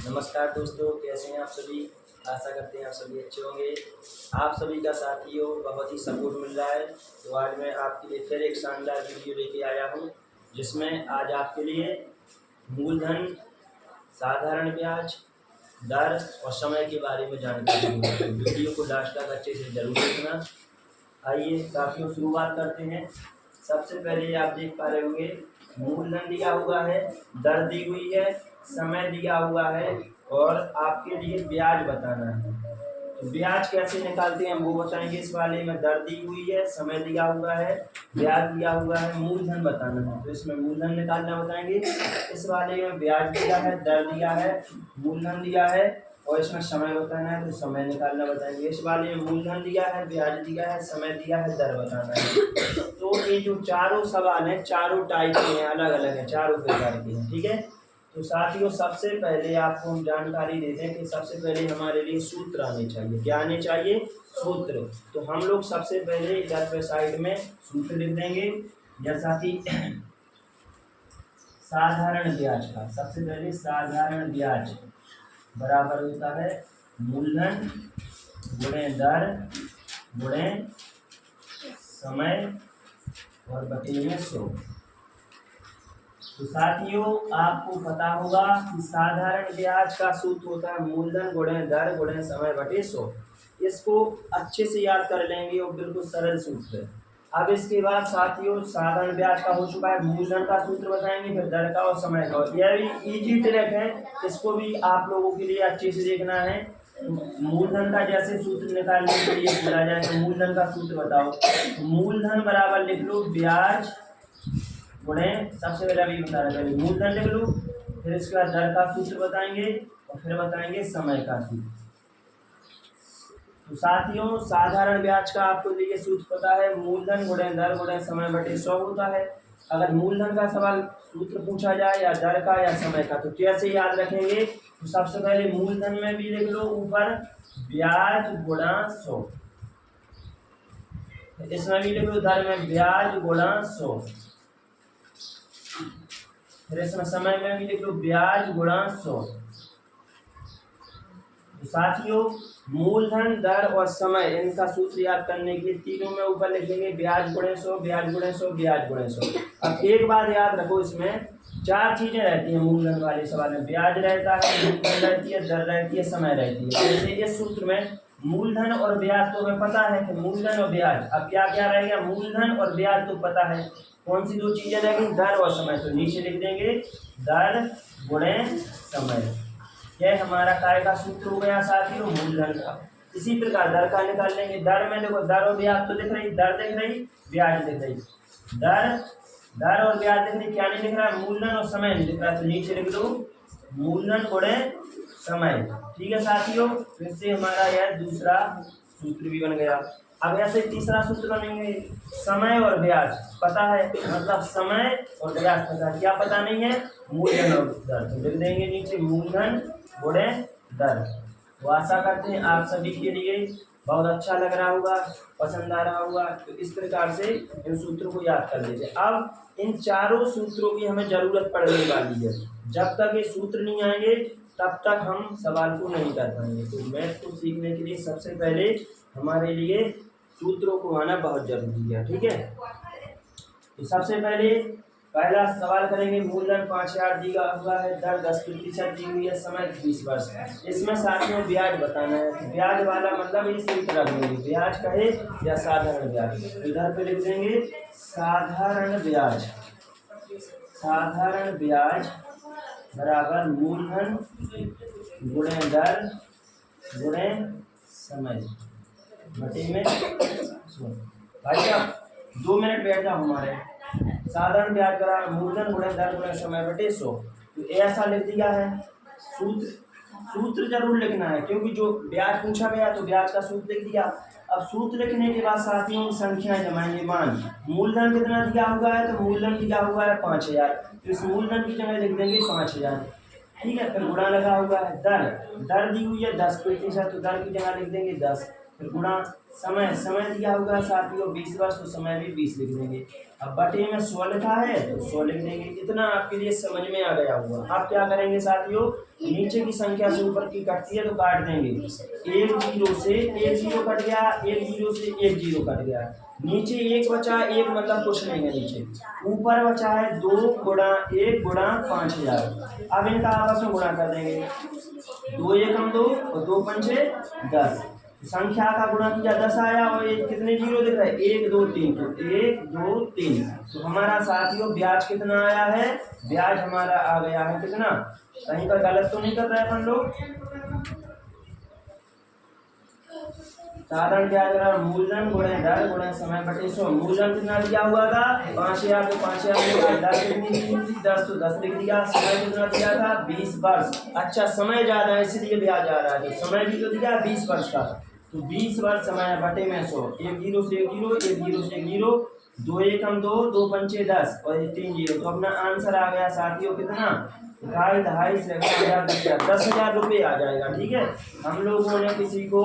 नमस्कार दोस्तों, कैसे हैं आप सभी। आशा करते हैं आप सभी अच्छे होंगे। आप सभी का साथियों बहुत ही सपोर्ट मिल रहा है। तो आज मैं आपके लिए फिर एक शानदार वीडियो लेके आया हूं, जिसमें आज आपके लिए मूलधन, साधारण ब्याज दर और समय के बारे में जानकारी दूंगा। तो वीडियो को लास्ट तक अच्छे से जरूर देखना। आइए साथियों, शुरुआत करते हैं। सबसे पहले आप देख पा रहे होंगे, मूलधन दिया हुआ है, दर दी हुई है, समय दिया हुआ है और आपके लिए ब्याज बताना है। तो ब्याज कैसे निकालते हैं हम वो बताएंगे इस वाले में। दर दी हुई है, समय दिया हुआ है, ब्याज दिया हुआ है, मूलधन बताना है। तो इसमें मूलधन निकालना बताएंगे। इस वाले में ब्याज दिया है, दर दिया है, मूलधन दिया है और इसमें समय बताना है, तो समय निकालना बताएंगे। इस वाले में मूलधन दिया है, ब्याज दिया है, समय दिया है, दर बताना है। तो ये जो चारों सवाल हैं, चारों टाइप के हैं, अलग अलग हैं, चारों प्रकार के हैं। ठीक है, तो साथियों सबसे पहले आपको हम जानकारी देते हैं कि सबसे पहले हमारे लिए सूत्र आने चाहिए। क्या आने चाहिए? सूत्र। तो हम लोग सबसे पहले इधर पे साइड में सूत्र लिख देंगे, जैसा कि साधारण ब्याज का। सबसे पहले साधारण ब्याज बराबर होता है मूलधन गुणे दर गुणे समय और बटे में 100। तो साथियों आपको पता होगा कि साधारण ब्याज का सूत्र होता है मूलधन गुणे दर गुणे समय बटे 100। इसको अच्छे से याद कर लेंगे और बिल्कुल सरल सूत्र है। अब इसके बाद साथियों साधारण ब्याज का हो चुका है, मूलधन का सूत्र बताएंगे, फिर दर का और समय का। यह भी इजी ट्रिक है, इसको भी आप लोगों के लिए अच्छे से देखना है। मूलधन का जैसे सूत्र निकालने के लिए बोला जाए तो मूलधन का सूत्र बताओ। मूलधन बराबर लिख लो ब्याज गुणे, सबसे पहले अभी बता रहे हैं, मूलधन लिख लो, फिर इसके बाद दर का सूत्र बताएंगे और फिर बताएंगे समय का सूत्र। तो साथियों साधारण ब्याज का आपको ये सूत्र पता है, मूलधन गुणे दर गुणे समय बटे 100 होता है। अगर मूलधन का सवाल सूत्र पूछा जाए या दर का या समय का, तो कैसे याद रखेंगे? तो सबसे पहले मूलधन में भी लिख लो ऊपर ब्याज गुणा 100, इसमें भी लिख लो दर में ब्याज गुणा 100, फिर इसमें समय में भी लिख लो ब्याज गुणा 100। तो साथियों मूलधन दर और समय इनका सूत्र याद करने के लिए तीनों में ऊपर लिखेंगे ब्याज गुणे 100, ब्याज गुणे 100, ब्याज गुणे 100। अब एक बात याद रखो, इसमें चार चीजें रहती हैं मूलधन वाले सवाल में। ब्याज रहता है, मूलधन रहती है, दर रहती है, समय रहती है। जैसे इस सूत्र में मूलधन और ब्याज तो हमें पता है कि मूलधन और ब्याज, अब क्या क्या रहेगा? मूलधन और ब्याज तो पता है, कौन सी दो चीजें रहेंगी? दर और समय। तो नीचे लिख देंगे दर गुणे समय। यह हमारा काय का सूत्र हो गया साथियों, मूलधन का। इसी प्रकार दर का निकाल लेंगे। दर में देखो दर और ब्याज तो दिख रही, दर दिख रही, ब्याज दिख रही। दर और ब्याज दिख रही, क्या नहीं दिख रहा है? मूलधन और समय नहीं दिख रहा। तो नीचे लिख दो मूलधन गुणे समय। ठीक है साथियों, फिर से हमारा यह दूसरा सूत्र भी बन गया। अब ऐसे तीसरा सूत्र बनेंगे, समय और ब्याज पता है, मतलब समय और ब्याज पता है, क्या पता नहीं है? मूलधन और दर। तो लिख देंगे नीचे मूलधन गुणे दर। तो आशा करते हैं आप सभी के लिए बहुत अच्छा लग रहा होगा, पसंद आ रहा होगा। तो इस प्रकार से इन सूत्रों को याद कर लीजिए। अब इन चारों सूत्रों की हमें जरूरत पड़ने वाली है। जब तक ये सूत्र नहीं आएंगे तब तक हम सवाल को नहीं कर पाएंगे। तो मैथ को सीखने के लिए सबसे पहले हमारे लिए सूत्रों को आना बहुत जरूरी है। ठीक है, तो सबसे पहले पहला सवाल करेंगे। मूलधन 5000 दिया हुआ है, दर 10% दी हुई है, समय 20 वर्ष है। इसमें साथ में ब्याज बताना है। ब्याज वाला मतलब ये सूत्र रख देंगे, ब्याज कहे या साधारण ब्याज। इधर पे लिख देंगे साधारण ब्याज। साधारण ब्याज बराबर मूलधन गुणे दर गुणे समय बटे में 100। भाई साहब 2 मिनट बैठ जाओ हमारे। साधारण ब्याज बराबर मूलधन गुणे दर गुणे समय बटे 100। तो ऐसा लिख दिया है। सूत्र जरूर लिखना है, क्योंकि जो ब्याज पूछा गया तो ब्याज का सूत्र लिख दिया। अब सूत्र लिखने के बाद साथियों संख्या जमाएंगे। मान मूलधन कितना दिया हुआ है, तो मूलधन दिया हुआ है 5000, तो इस मूलधन की जगह लिख देंगे 5000। ठीक है, फिर गुणा लगा हुआ है। दर दी हुई है 10%, तो दर की जगह लिख देंगे 10। फिर गुणा समय, समय दिया होगा साथियों 20 वर्ष, तो समय भी 20 लिख देंगे। अब बटे में 100 लिखा है तो 100 लिख देंगे। इतना आपके लिए समझ में आ गया होगा। अब क्या करेंगे साथियों, नीचे की संख्या से ऊपर की कटती है तो काट देंगे। एक जीरो से एक जीरो कट गया, एक जीरो से एक जीरो कट गया, नीचे एक बचा, एक मतलब कुछ नहीं है नीचे, ऊपर बचा है 2 गुणा 1 गुणा 5000। अब इनका आपस में गुणा कर देंगे, 2 एकम 2 और 2 पंचे 10। संख्या का गुणा किया 10 आया और ये कितने जीरो दिख रहे हैं, 1 2 3, तो 1 2 3। तो हमारा साथियों ब्याज कितना आया है, ब्याज हमारा आ गया है कितना, कहीं पर गलत तो नहीं कर रहे अपन लोग। साधारण ब्याज बराबर मूलधन गुणे दर गुणे समय बटे 100। मूलधन कितना दिया हुआ था 5000, तो 5000 दर कितनी दी हुई थी 10, तो 10 लिख दिया। समय कितना दिया था 20 वर्ष। अच्छा समय ज्यादा है इसलिए ब्याज आ रहा है, तो समय भी तो दिया 20 वर्ष का, तो 20 वर्ष समय बटे में 100। एक जीरो से एक जीरो, एक जीरो से एक जीरो, 2 एकम 2, 2 पंचे 10 और ये 3 जीरो। तो अपना आंसर आ गया साथियों कितना, 2.5 से 10,000 रुपये आ जाएगा। ठीक है, हम लोगों ने किसी को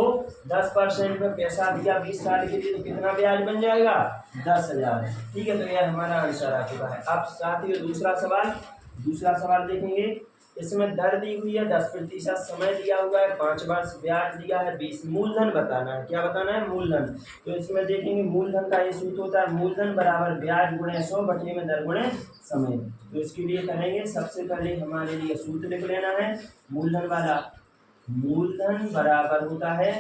10% में पैसा दिया 20 साल के लिए, तो कितना ब्याज बन जाएगा 10,000। ठीक है, तो यह हमारा आंसर आ चुका है। अब साथियों दूसरा सवाल देखेंगे। इसमें दर दी हुई है 10%, समय दिया हुआ है 5 वर्ष, ब्याज दिया है 20, मूलधन बताना है। क्या बताना है, मूलधन। तो इसमें देखेंगे मूलधन का ये सूत्र होता है मूलधन बराबर ब्याज गुणे 100 बटे में दर गुणे समय। तो इसके लिए करेंगे, सबसे पहले हमारे लिए सूत्र लिख लेना है मूलधन वाला। मूलधन बराबर होता है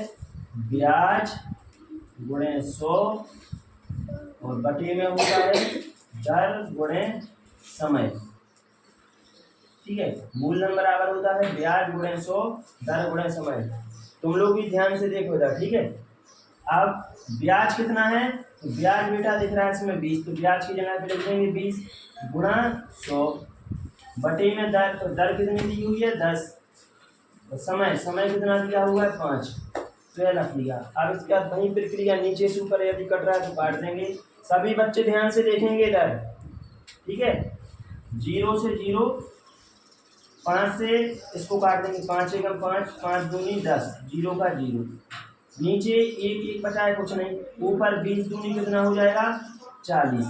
ब्याज गुणे 100 और बटे में होता है दर गुणे समय। ठीक है, मूलधन बराबर होता है ब्याज गुणे 100 दर गुणे समय। तुम लोग भी ध्यान से देखो इधर। ठीक है, अब ब्याज कितना है, तो ब्याज बेटा दिख रहा है इसमें 20, तो ब्याज की जगह पे लिख देंगे 20 गुणा 100 बटे में दर, तो दर कितनी दी हुई है 10, तो समय कितना दिया हुआ है 5, तो यह रख लिया। अब इसके बाद वही प्रक्रिया नीचे से ऊपर यदि कट रहा है तो काट देंगे। सभी बच्चे ध्यान से देखेंगे इधर। ठीक है, 0 से 0, 5 से इसको काट देंगे, 5 एकम 5, 5 दूनी 10, 0 का 0, नीचे एक बचा है कुछ नहीं, ऊपर 20 दूनी कितना हो जाएगा 40।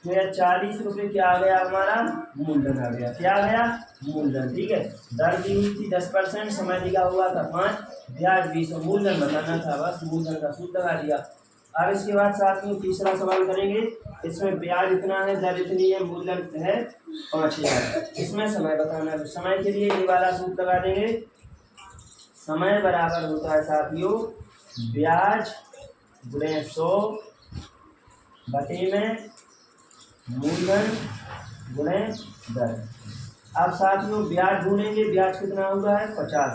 तो यह 40 रुपये क्या आ गया हमारा, मूलधन आ गया। क्या आ गया, मूलधन। ठीक है, दर दी हुई थी 10%, समय दिया हुआ था 5, ब्याज 20 और मूलधन बताना था, बस मूलधन का सूत्र लगा दिया। अब इसके बाद साथ में तीसरा सवाल करेंगे। इसमें ब्याज इतना है, दर इतनी है, मूलधन है 5000। इसमें समय बताना है, तो समय के लिए ये वाला सूत्र लगा देंगे। समय बराबर होता है साथियों ब्याज गुणे 100 बटे में मूलधन गुणे दर। अब साथियों ब्याज ढूंढेंगे, ब्याज कितना हुआ है 50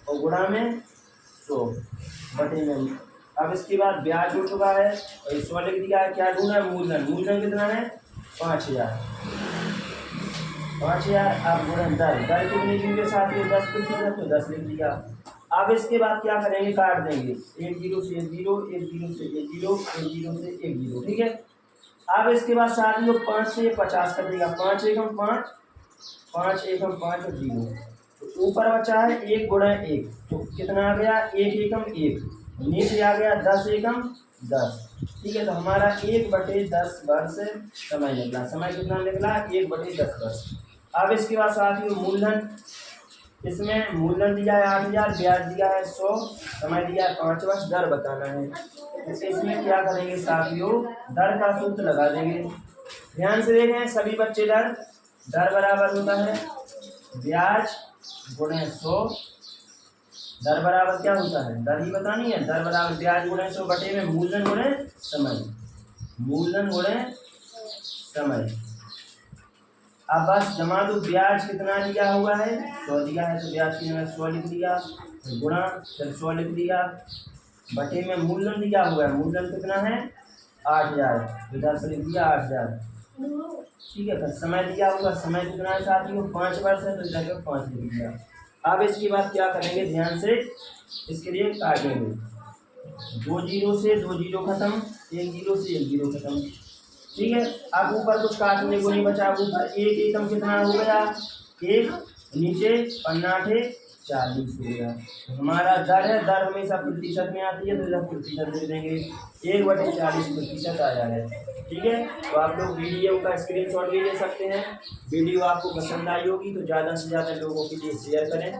और गुणा में 100 बटे में। अब इसके बाद ब्याज हो चुका है और इस वाले लिख दिया है, क्या ढूंढना है, मूलधन। मूलधन कितना है 5000। अब गुणन दर कितनी दी हुई है साथियों 10%, तो 10 लिख दिया। अब इसके बाद क्या करेंगे, काट देंगे, 1 जीरो से 1 जीरो, 1 जीरो से 1 जीरो, 1 जीरो से 1 जीरो। ठीक है, अब इसके बाद साथियों 5 से 50 कर देगा, 5 एकम 5, 5 एकम 5 और 0, तो ऊपर बचा है 1 गुणा 1, तो कितना आ गया 1 एकम 1, नीचे आ गया 10 एकम 10। ठीक है, तो हमारा 1/10 वर्ष समय निकला। समय कितना निकला 1/10 वर्ष। अब इसके बाद साथियों मूलधन, इसमें मूलधन दिया है 8000, ब्याज दिया है 100, समय दिया है 5 वर्ष, दर बताना है। तो इसमें क्या करेंगे साथियों, दर का सूत्र लगा देंगे। ध्यान से देखें सभी बच्चे, दर बराबर होता है ब्याज गुणे 100, दर बराबर क्या होता है, दर ही बतानी है, दर बराबर ब्याज गुणे 100 बटे में मूलधन गुणे समय। मूलधन गुणे समय। अब बस जमा दो, ब्याज कितना दिया हुआ है 100 दिया है, तो ब्याज की जगह 100 लिख दिया, गुणा फिर 100 लिख दिया, बटे में मूलधन दिया हुआ है, मूलधन कितना है 8000, इधर से लिख दिया 8000। ठीक है, फिर समय दिया होगा, समय कितना है साथियों 5 वर्ष है, तो इधर 5 लिख दिया। अब इसके बाद क्या करेंगे, ध्यान से इसके लिए काटेंगे, 2 जीरो से 2 जीरो खत्म, 1 जीरो से 1 जीरो खत्म। ठीक है, अब ऊपर कुछ काटने को नहीं बचा, ऊपर 1 एकम कितना हो गया 1, नीचे 5 8 40 हो गया। तो हमारा दर है, दर हमेशा प्रतिशत में आती है तो जब प्रतिशत दे देंगे 1/40% आया है। ठीक है, तो आप लोग वीडियो का स्क्रीनशॉट भी ले सकते हैं। वीडियो आपको पसंद आई होगी तो ज़्यादा से ज़्यादा लोगों के लिए शेयर करें।